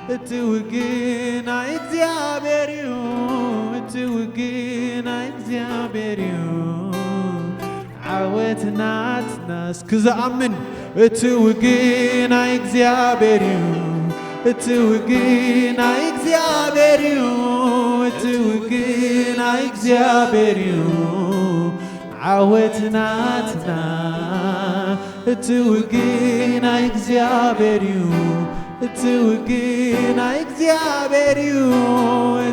توقينا إكزابيريو توقينا إكزابيريو عوتنا تناس كزامن توقينا إكزابيريو توقينا إكزابيريو توقينا إكزابيريو عوتنا تناس توقينا إكزابيريو توقينا إكزابيريو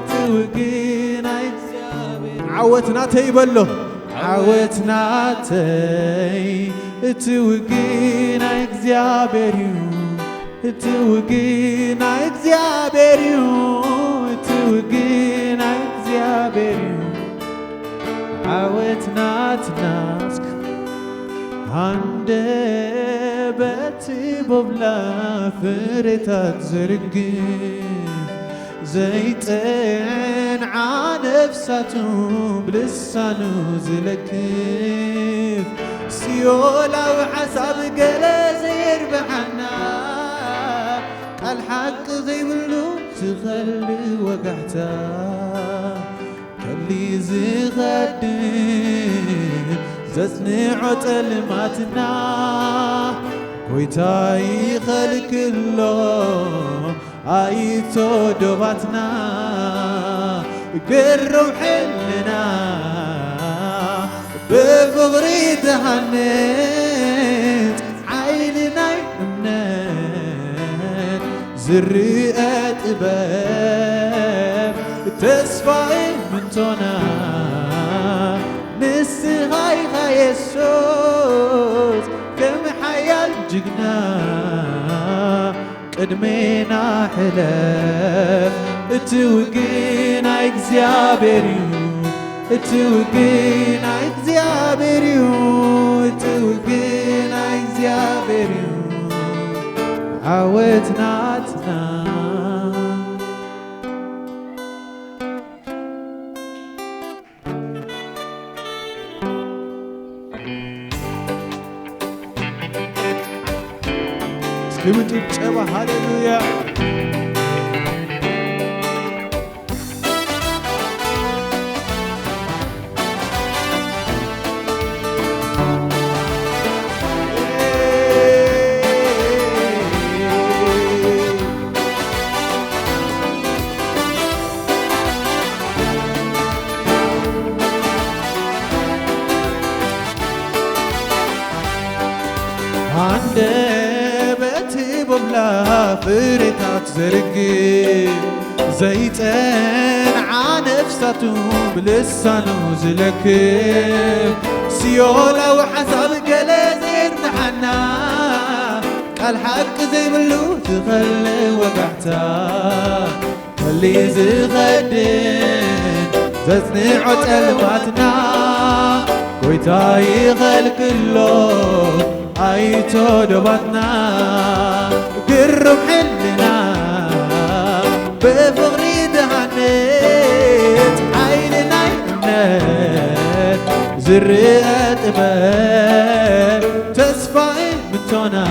توقينا إكزابيريو عوتنا تيبلو عوتنا تي توقينا إكزابيريو توقينا إكزابيريو توقينا إكزابيريو عوتنا تناسك عندبتي ببلا فريتات زرقين زيتين عانفساتو بلسانو زلكيف سيولا وحساب قلازير بحنا الحق زي بلو تخلي وقعتا كلي زي غدين زسنعو تلماتنا كويتاي خلق الله آيتو دوباتنا قرب حلنا بفغري تهنت عيننا يمنت زريقة باب تسفعي من تونا نسهاي خيسوس كم حيال جقنا قدمينا حلف توقينا إكزابيريو توقينا إكزابيريو توقينا إكزابيريو عودنا كبتوا بتشبه هاليلويا ببلا فريتات زرقي زيتين عانفساتو بلسانو زلكيف سيولا وحساب قلازير نحنا الحق زي بلو تخلي وقعتا اللي زغدين زسنعو تلماتنا كويتاي خلق الله آيتو دوباتنا قرب حلنا بفغري دهنت عيننا يمنت زريقة باب تسفعي بتونا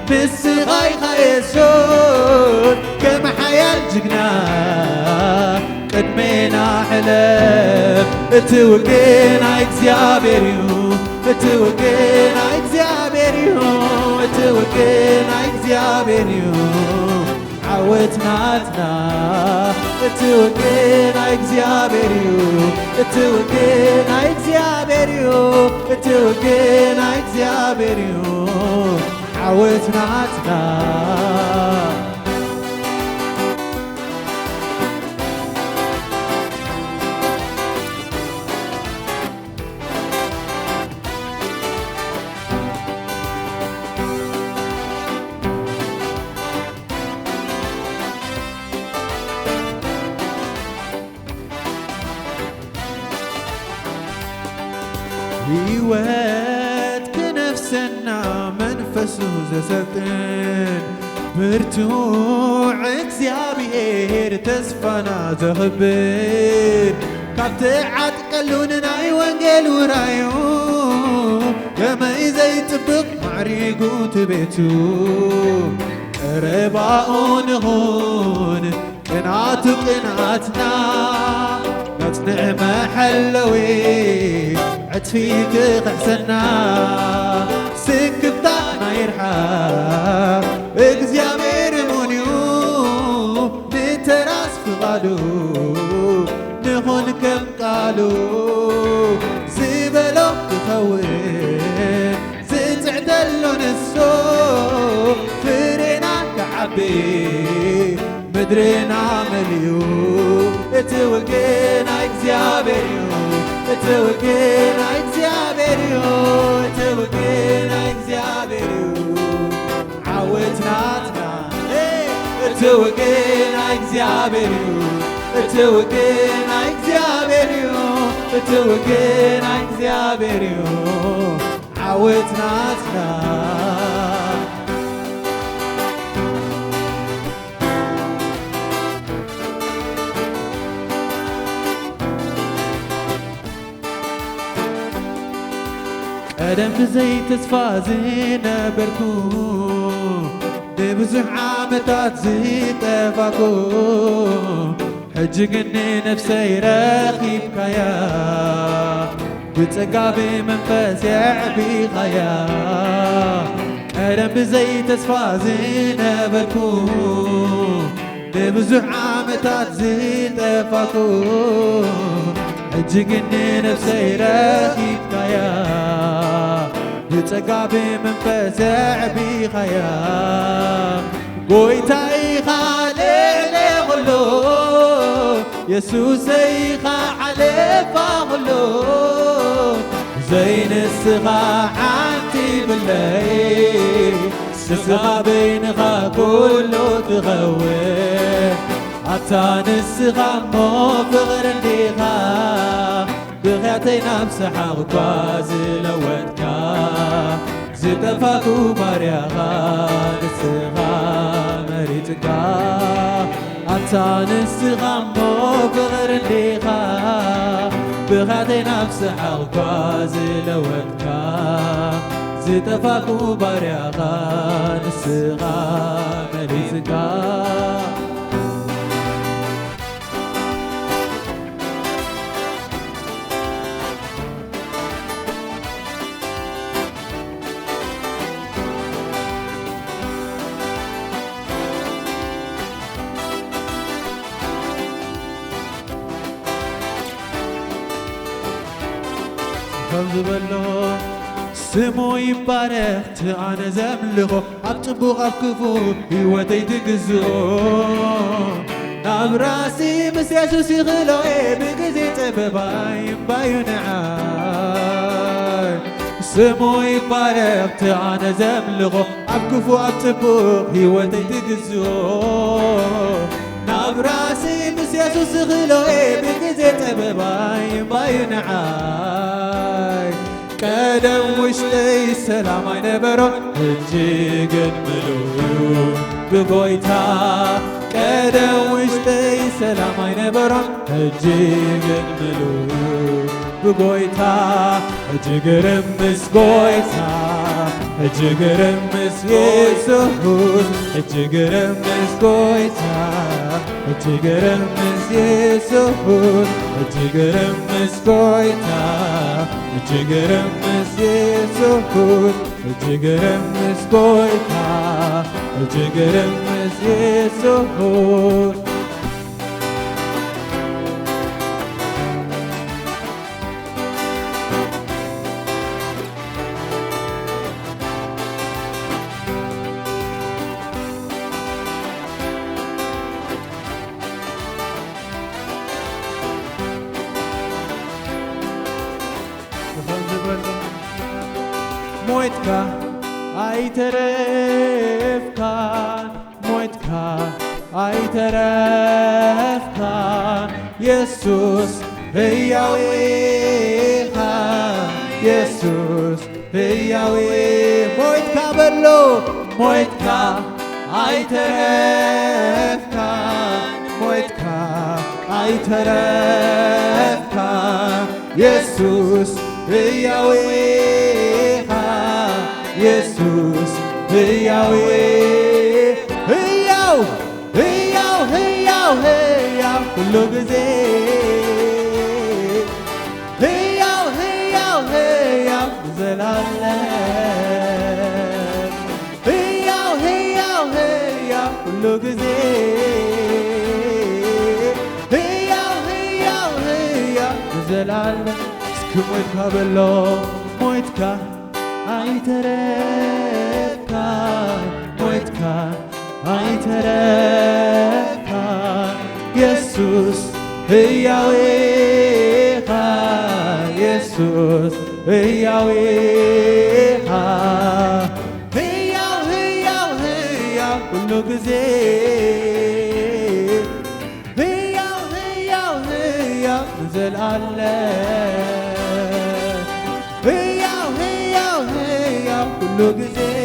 بالصغاي خيسون كم حيال جقنا قدمينا حلف توقينا إكزابيريو توقينا إكزابيريو توقينا إكزابيريو عودنا توقينا إكزابيريو توقينا إكزابيريو توقينا إكزابيريو عودنا هيوات كنفسنا منفسه زسبتن مرتوع اكزابير تسفنا زغبر كابتعات قلوننا يوانجل ورايو كما إذا يطبق معريقو تبيتو رباؤنهون قنعت قنعتنا نصنع محلوي عطفيك خحسنا سكبتنا يرحب اكزيامير مونيو نتراس فغالو نخون كم قالو زبلو تخوين زتعدلو نسو فرينا كعبي مدرنا مليو اتوقينا اكزيابيريو اتوقينا اكزيابيريو اتوقينا اكزيابيريو عودناتنا اتوقينا اكزيابيريو اتوقينا اكزيابيريو اتوقينا اكزيابيريو عودناتنا قدم زي تسفازين بركو ببزح عامتات زي تفاكو حجقني نفسي رخيب كيا بتقابي منفس يعبي خيا قدم زي تسفازين بركو ببزح عامتات زي تفاكو حجقني نفسي رخيب كيا بتقابي منفس عبي خيا قويتاي خالي غلو يسوسي خالي فاغلو زين السغا عانتي بالليل السغا بينغا كله تغوي عطان السغا مو بغير الليغا بغياتي نفسحا وكوازي لودكا زتفاكو مارياغا نسغا مريتكا عطان السغا مو بغير الليغا بغياتي نفسحا وكوازي لودكا زتفاكو مارياغا نسغا مريتكا فمزبلو سمو يبارك أنا زملغو عبتبو غفكفو هيوتي تقزو نابراسي مسياسو سيغلو بقزي تبباي بايو نعاي سمو يبارك أنا زملغو عبكفو عبتبو هيوتي تقزو نابراسي مسياسو سيغلو بقزي تبباي بايو نعاي قدم وشتي سلام عينبرو هجيقن ملو بقويتا قدم وشتي سلام عينبرو هجيقن ملو بقويتا هجيقرم مسقويتا هجيقرم مسيسوس هجيقرم مسقويتا هجيقرم مسيسوس هجيقرم مسقويتا هجيقرم مسيسوس هجيقرم مسقويتا هجيقرم مسيسوس مويتكا اي ترفكان مويتكا اي ترفكان يسوس هياويها يسوس هياوي مويتكا بلو مويتكا اي ترفكان مويتكا اي ترفكان يسوس هياويها يسوس هياوي هياو هياو هياو هياو كل جزي هياو هياو هياو زلالك هياو هياو هياو كل جزي هياو هياو هياو زلالك سكمويتك بلو مويتك عيتركا مويتك عيتركا يسوس هياويها يسوس هياويها هياو هياو هياو كل جزي هياو هياو هياو نزل عليك هياو هياو هياو كل جزي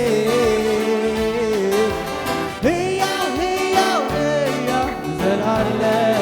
هياو هياو هياو نزل عليك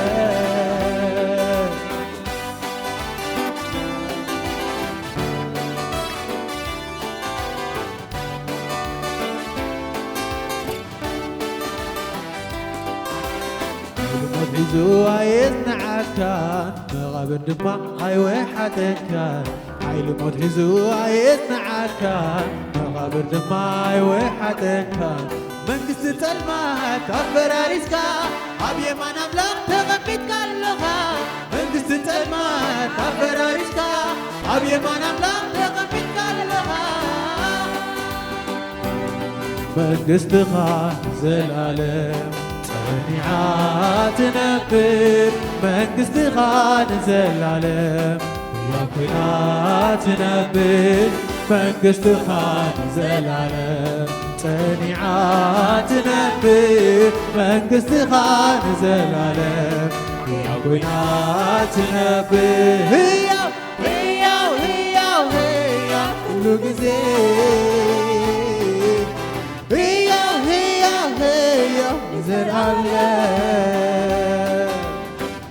المضحزو عيزنعكان مغابر دماء حيوي حتكان عيل مضحزو عيزنعكان مغابر دماء حيوي حتكان منقست تلمات أفراريسكا أبي ما نملك تغبيت كاللغة منقست تلمات أفراريسكا أبي ما نملك تغبيت كاللغة منقست خان زلالم تنعات نبر منقست خان زلالم يا كنات نبر منقست خان زلالم تنعات نبر منقست خان زلالم يا كنات نبر هيا هيا هيا هيا كل جزي هيا هيا هيا نزل عليك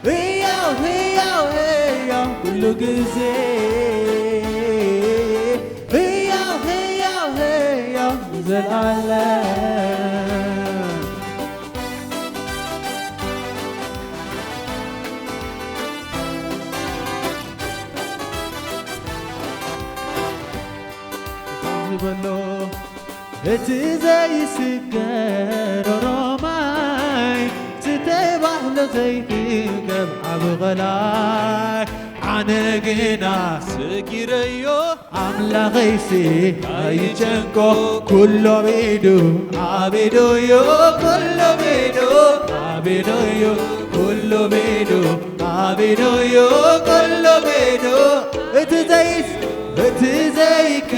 هيا هيا هيا كل جزي هيا هيا هيا نزل عليك بلو اتي زي سكر روماي تتبع لزيتي قبع بغلاي عنقنا سكيريو عملا غيسي اي جنكو كله بيدو عبيدو يو كله بيدو عبيدو يو كله بيدو عبيدو يو كله بيدو اتزيك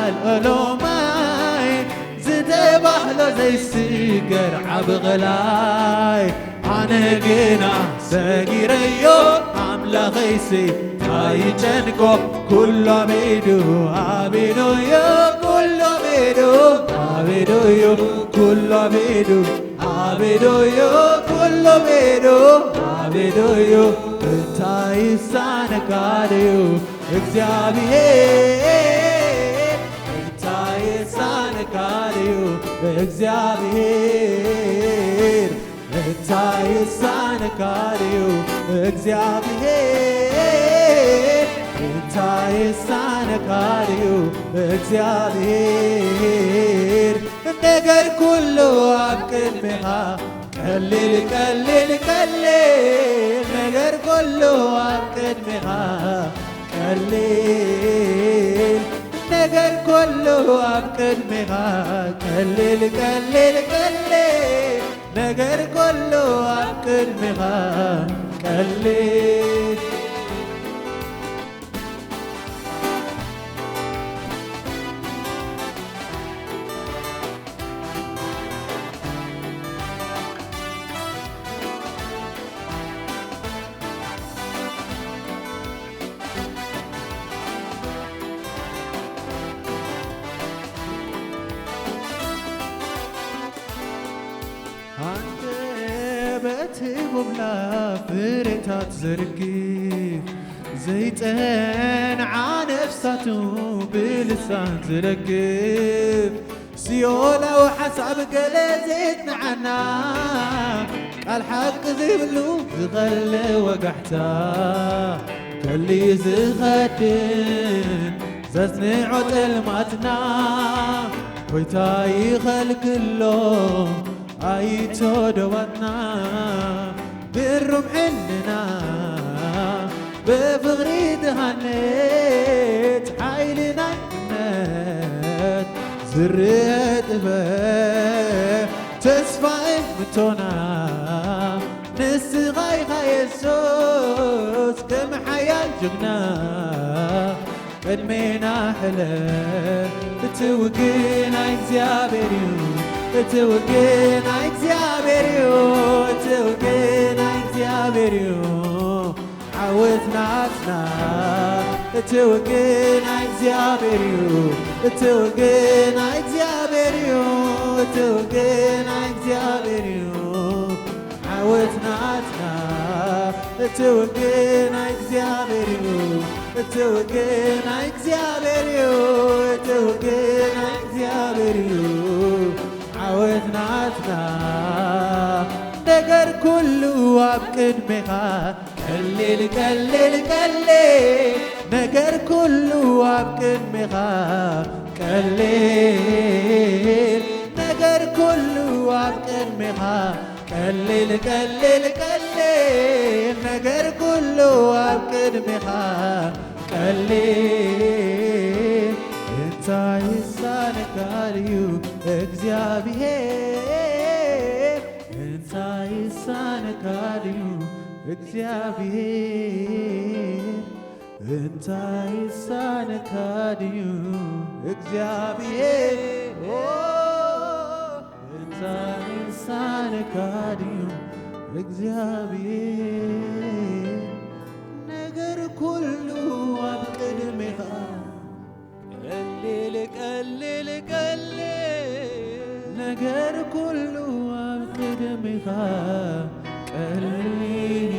الألوماي زدبح له زي السجر عبغلاي عنقنا ساقيريو عملا غيسي تاي جنكو كله بيدو عبيدو يو كله بيدو عبيدو يو كله بيدو عبيدو يو كله بيدو عبيدو يو تاي سانكاريو እግዚአብሔር ታዬ ሳነካሪው እግዚአብሔር ታዬ ሳነካሪው እግዚአብሔር ታዬ ሳነካሪው እግዚአብሔር ነገር ኩሉ አብቅድሜኻ ቀልል ቀልል ቀልል ነገር ኩሉ አብቅድሜኻ قليل نجر كله أبقدمها قليل قليل قليل نجر كله أبقدمها قليل بلا فريتات زرقي زيتن عنفساتو بلسان زرقف سيولا وحسب قلزت معنا الحق زبلو زغل وقحتا كلي زغدن ززنع تلماتنا ويتاي خلق اللو ايتو دواتنا بالرمح لنا بفغري دهنت حايلنا نت زريت به تسفى متونا نسغاي يسوس كم حياة جغنا قدمينا حلم توقينا اكزيابيريو توقينا اكزيابيريو توقينا اكزيابيريو عوثناتنا توقينا اكزيابيريو توقينا اكزيابيريو توقينا اكزيابيريو عوثناتنا توقينا اكزيابيريو توقينا اكزيابيريو توقينا اكزيابيريو عوثناتنا نقر كله عبقد مخا قلل قلل قلل نقر كله عبقد مخا قلل نقر كله عبقد مخا قلل قلل قلل نقر كله عبقد مخا قلل انت يسانك عليو اكزيابير انت يسانك عليو اكزيابير انت يسانك عليو اكزيابير انت يسانك عليو اكزيابير نقر كله عبقد مخا قلل قلل قلل نقر كله عبقد مخا قلل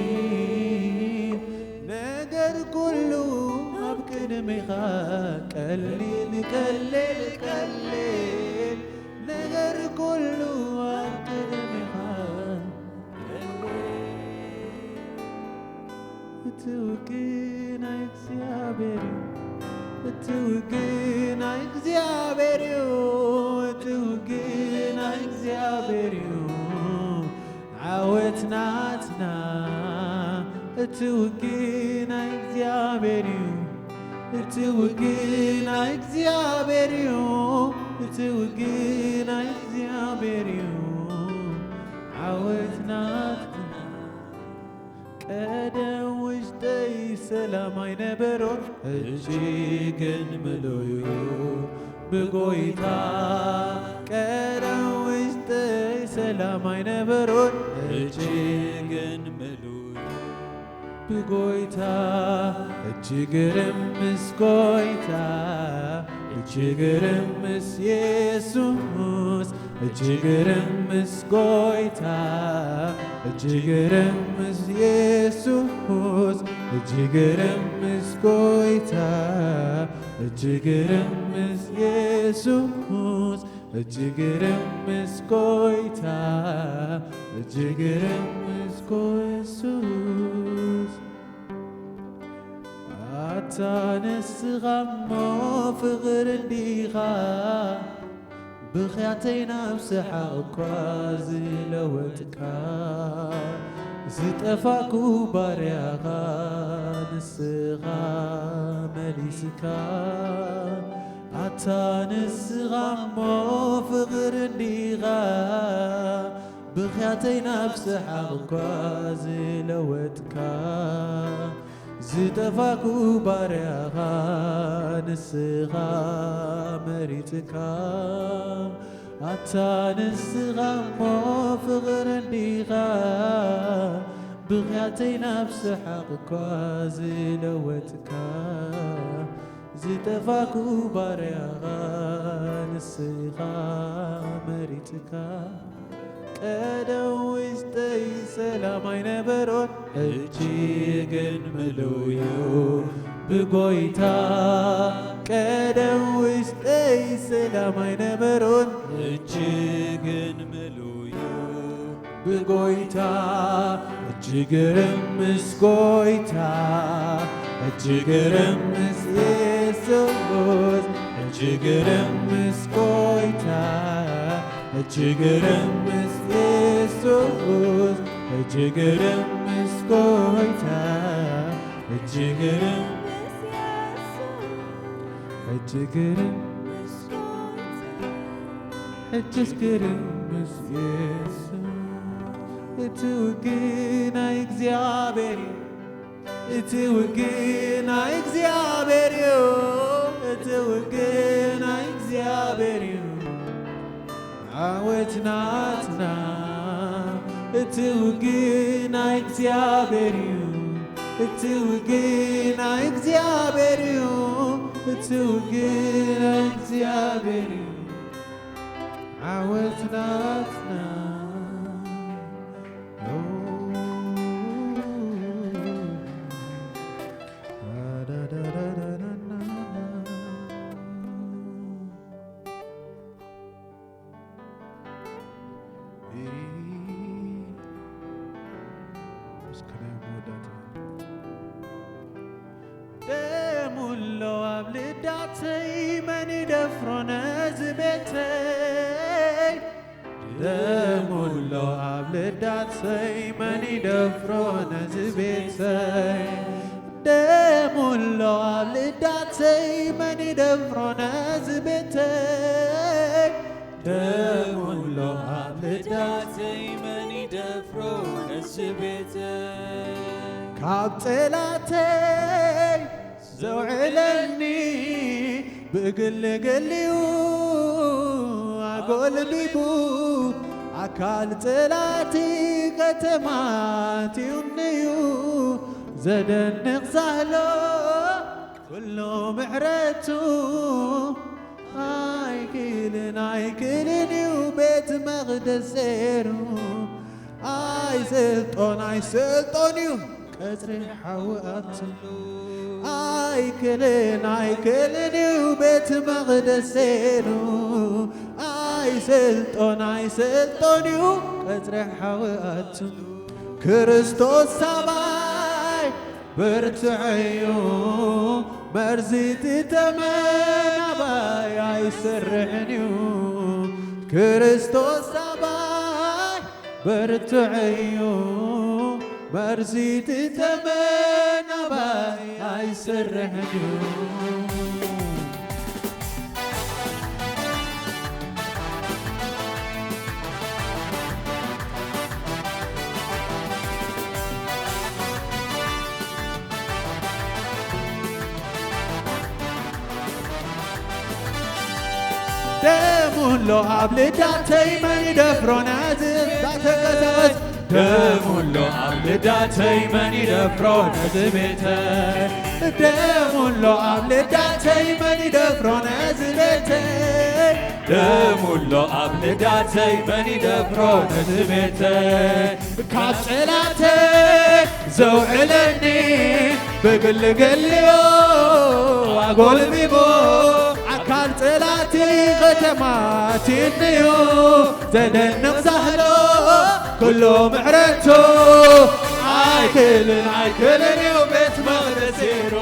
نقر كله عبقد مخا قلل قلل قلل نقر كله عبقد مخا توقينا اكزيابيريو توقينا اكزيابيريو توقينا اكزيابيريو عوتناتنا توقينا اكزيابيريو توقينا اكزيابيريو توقينا اكزيابيريو عوتناتنا قدم وجدي سلام ينبرون እጅግን ምሉዩ ብጎይታ قدم وجدي سلام ينبرون እጅግን ምሉዩ ብጎይታ እጅግርምስ ጎይታ እጅግርምስ ኢየሱስ እጅግርምስ ጎይታ እጅግርምስ ኢየሱስ እጅግርምስ ጎይታ እጅግርምስ ኢየሱስ እጅግርምስ ጎይታ እጅግርምስ ኢየሱስ አታንስኻሞ ፍቕር እንዲኻ ብኽያተይ ናብስሓ እኳ ዝለወጥካ ዝጠፋኩ ባርያኻ ንስኻ መሊስካ ኣታንስኻሞ ፍቕር እንዲኻ ብኽያተይ ናብስሓ እኳ ዝለወጥካ ዝጠፋኩ ባርያኻ ንስኻ መሪትካ ኣታንስኻሞ ፍቕር እንዲኻ ብኽያተይ ናብስሓ እኳ ዝለወጥካ ዝጠፋኩ ባርያኻ ንስኻ መሪትካ ቀደም ውሽጠይ ሰላም ኣይነበሮን እጅግን ምሉዩ بقويتا قدم وشتي سلام ينبرون እጅግን ምሉዩ بقويتا እጅግርም ምስጎይታ እጅግርም ምስ ኢየሱስ እጅግርም ምስጎይታ እጅግርም ምስ ኢየሱስ እጅግርም ምስጎይታ እጅግርም እጅግርም እጅግርም ምስ ኢየሱስ እትውግና እግዚአብሔር እትውግና እግዚአብሔር እትውግና እግዚአብሔር አወትናትና እትውግና እግዚአብሔር እትውግና እግዚአብሔር እትውግና እግዚአብሔር አወትናትና ደሙሎ አብልዳተይ መን ደፍሮነ ዝቤተይ ደሙሎ አብልዳተይ መን ደፍሮነ ዝቤተይ ደሙሎ አብልዳተይ መን ደፍሮነ ዝቤተይ ደሙሎ አብልዳተይ መን ደፍሮነ ዝቤተይ ካብ ጠላተይ ዘውዕለኒ ብግልገልዩ ኣጎልቢቡ ኣካል ጠላቲ ከተማትዩንዩ ዘደንቕ ዛህሎ ኩሉ ምሕረቱ ኣይክልን ኣይክልንዩ ቤት መቕደስ ሴሩ ኣይስልጦን ኣይስልጦንዩ ቀጽሪ ሓውኣቱ ኣይክልን ኣይክልንዩ ቤት መቕደስ ሴሩ ኣይስልጦን ኣይስልጦንዩ ቀጽሪ ሓውኣቱ ክርስቶስ ሰባይ ብርትዐዩ መርዚት ተመናባይ ኣይስርሕንዩ ክርስቶስ ሰባይ ብርትዐዩ መርዚት ተመናባይ ኣይስርሕንዩ ደሙሎ ኣብ ልዳተይ መን ደፍሮነ ዝዳተቀሰስ ደሙሎ ኣብ ልዳተይ መን ደፍሮነ ዝቤተይ ደሙሎ ኣብ ልዳተይ መን ደፍሮነ ዝቤተይ ደሙሎ ኣብ ልዳተይ መን ደፍሮነ ዝቤተይ ካብ ጠላተይ ዘውዕለኒ ብግልገልዮ ኣጎልቢቦ ኣካል ጠላቲ ከተማትንዩ ዘደንቕ ዛህሎ ኩሉ ምሕረቱ ኣይክልን ኣይክልንዩ ቤት መቕደስ ሴሩ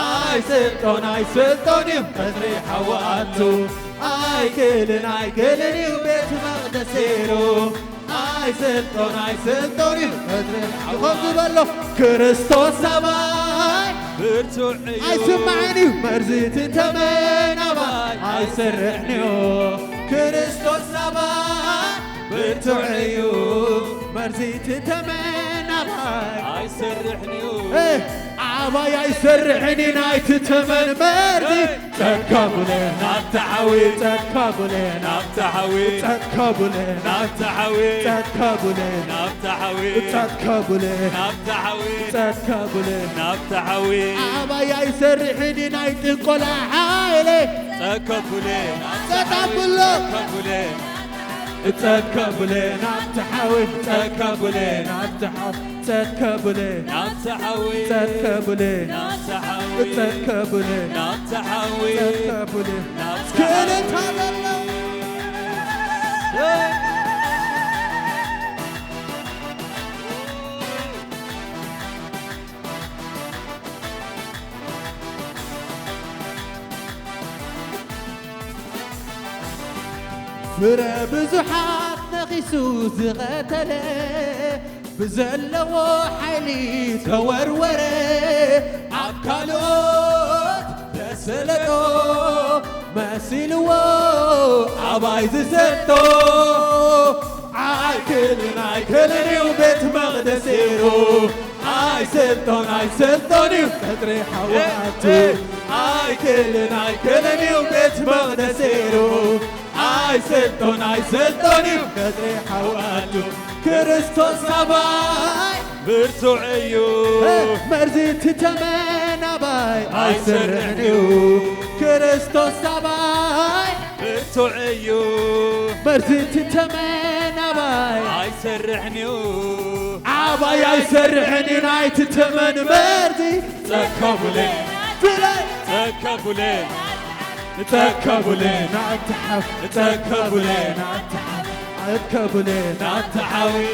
ኣይስልጦን ኣይስልጦንዩ ቀጽሪ ሓውኣቱ ኣይክልን ኣይክልንዩ ቤት መቕደስ ሴሩ ኣይስልጦን ኣይስልጦንዩ ቀጽሪ ሓውኣቱ ዝበሎ ክርስቶስ ሰባይ ብርቱዕዩ ኣይስማዕንዩ መርዚት ተመናባይ ኣይስርሕንዩ ክርስቶስ ሰባይ ብርቱዕዩ መርዚት ተመናባይ ኣይስርሕንዩ ዓባይ ኣይሰርሕኒ ናይቲ ተመን መርዚ ጸካቡለ ናብቲ ሓዊ ጸካቡለ ናብቲ ሓዊ ጸካቡለ ናብቲ ሓዊ ጸካቡለ ናብቲ ሓዊ ጸካቡለ ናብቲ ሓዊ ጸካቡለ ናብቲ ሓዊ ዓባይ ኣይሰርሕኒ ናይ ጥንቆላ ሓይለ ጸከቡለ ጸጣቡሎ ጸከቡለ تكبلي نتحاوي تكبلي نتحاوي تكبلي نتحاوي تكبلي نتحاوي تكبلي نتحاوي تكبلي كنت هذا فرا بزحات نخيسو زغتله بزلو حيلي توروري عبكالوت تسلتو مسيلو عبايز ستو عايكلني وبيت مقدسيرو عاي سلطوني وكدري حواتو عايكلني وبيت مقدسيرو عاي سلطوني وكدري حواتو كريستوس أباي برتوعيو مرزيت تمن أباي عاي سرعنيو كريستوس أباي برتوعيو مرزيت تمن أباي عاي سرعنيو عباي عاي سرعني نايت تمن مرزي تكبلي فلان تكبلي تكبلي نتحف تكبلي تكبلي نتحاوي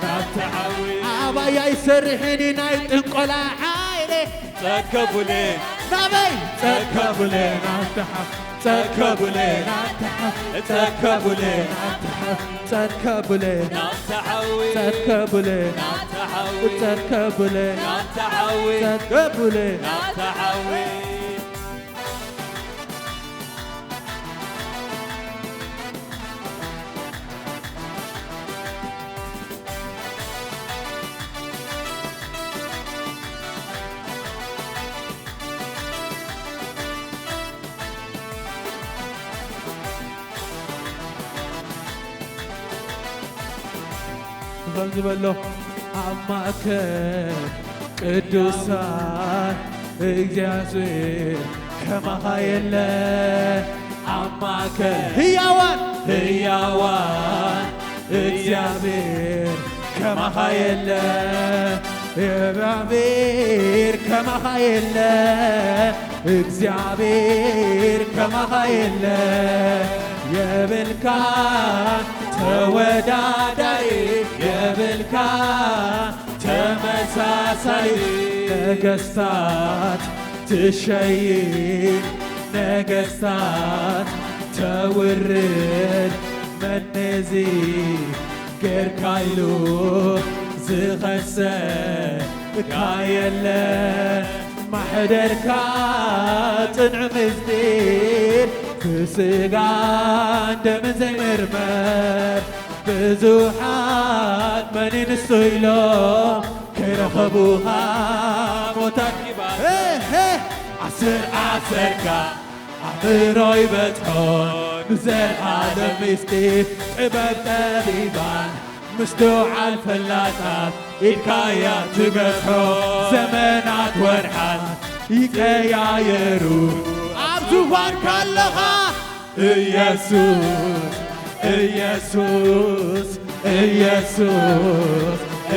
نتحاوي عباي عاي سرعني نايت انقلع عيني تكبلي نبي تكبلي نتحف تكبلي نتحف تكبلي نتحف تكبلي نتحاوي تكبلي نتحاوي تكبلي نتحاوي تكبلي نتحاوي خلص بلو عماك ቅዱሳን እግዚአብሔር ከመሃየለ አማከ ሕያዋን እግዚአብሔር ከመሃየለ እግዚአብሔር ከመሃየለ እግዚአብሔር ከመሃየለ የብልካ ተወዳዳሪ የብልካ ተመሳሳይ ነገስታት ትሸይም ነገስታት ተውርድ መነዚ ገርካይሉ ዝኸሰ ካየለ ማሕደርካ ጽንዕ ምስጢር ክስጋ እንደምን ዘይምርመር ብዙሓት መን ይንሱ ኢሎም ከይረኸቡኻ ሞታት ዓሰርካ ኣእምሮ ይበጽሖን ንዘለዓለም ምስጢር ጥበብ ጠቢባን ምስትውዓል ፈላጣት ኢድካያ ትገዝሖ ዘመናት ወርሓት ይቀያየሩ ኣብ ዙፋን ካለኻ ኢየሱስ ኢየሱስ ኢየሱስ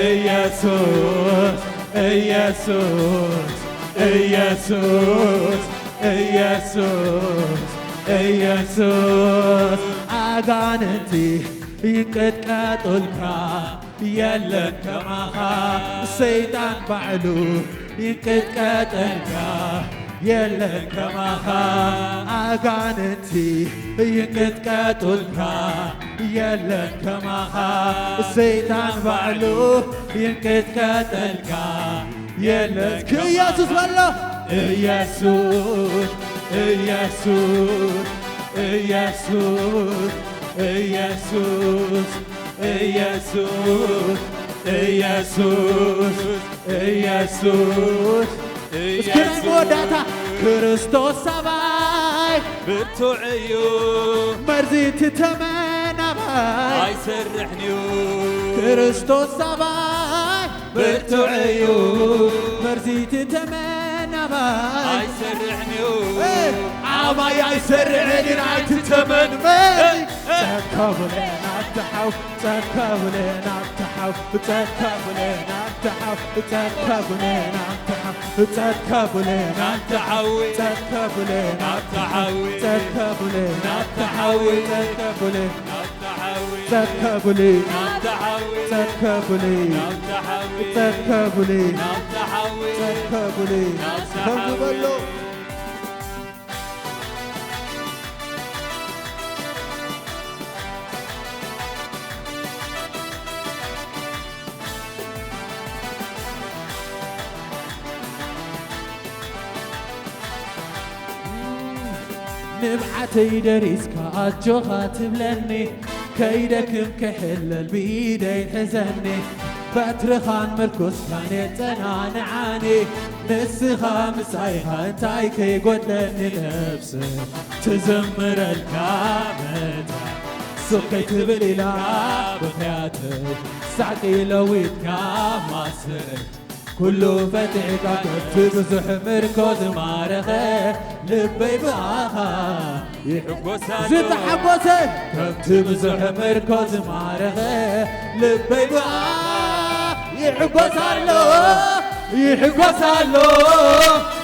ኢየሱስ ኢየሱስ ኢየሱስ ኢየሱስ ኢየሱስ ኣጋንንቲ ይንቅጥቀጡልካ የለን ከማኻ ሰይጣን ባዕሉ ይንቅጥቀጠልካ የለን ከማኻ ኣጋንንቲ ይንቅጥቀጡልካ የለን ከማኻ ሰይጣን ባዕሉ ይንቅጥቀጠልካ የለን ኢየሱስ በሎ ኢየሱስ ኢየሱስ ኢየሱስ ኢየሱስ ኢየሱስ ኢየሱስ ኢየሱስ እስኪናይ መወዳእታ ክርስቶስ ሰባይ ብርቱዕዩ መርዚት ተመናባይ ኣይሰርሕንዩ ክርስቶስ ሰባይ ብርቱዕዩ መርዚት ተመናባይ عماي يسرعني عماي يسرعني نعيت التمن مالي تكابلين التحو تكابلين التحو تكابلين التحو تكابلين التحو تكابلين التحوي تكابلين التحوي تكابلين التحوي تكابلين التحوي تكابلين التحوي تكابلين التحوي تكابلين التحوي تكابلين تكابلين نبعتي دريسك أجوها تبلني كيدكم كحلل بيدي حزني باترخان مركز كان يتنان عاني نسخة مسايها انتاي كي قدلني نفسي تزمر الكامل سقي تبلي لا بخياتك ساقي لويت كاماسك كله فتحك تبزح مركز مارخه لبي بآخا زد حبوتك تبزح مركز مارخه لبي بآخا يحبوسالو يحبوسالو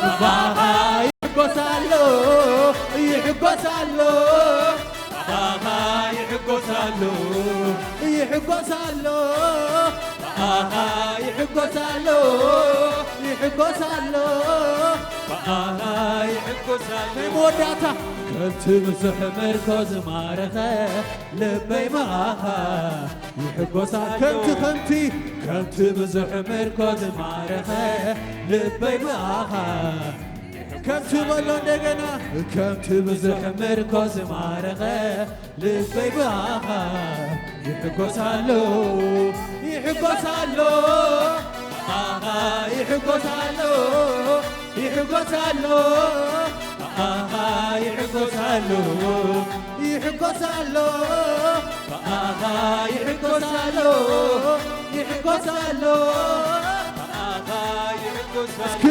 بآخا يحبوسالو يحبوسالو بآخا يحبوسالو يحبوسالو بآخا يحبوسالو يحبوسالو بآخا يحبوسالو موداتا كنت بزح مركز مارخه لبي بآخا يحبوسالو كنت بزح مركز مارخه لبي بآخا كنت بلو እንደገና كنت بزح مركز مارخه لبي بآخا يحبوسالو يحبوسالو آها يحبوسالو يحبوسالو آها يحبوسالو يحبوسالو آها يحبوسالو يحبوسالو آها يحبوسالو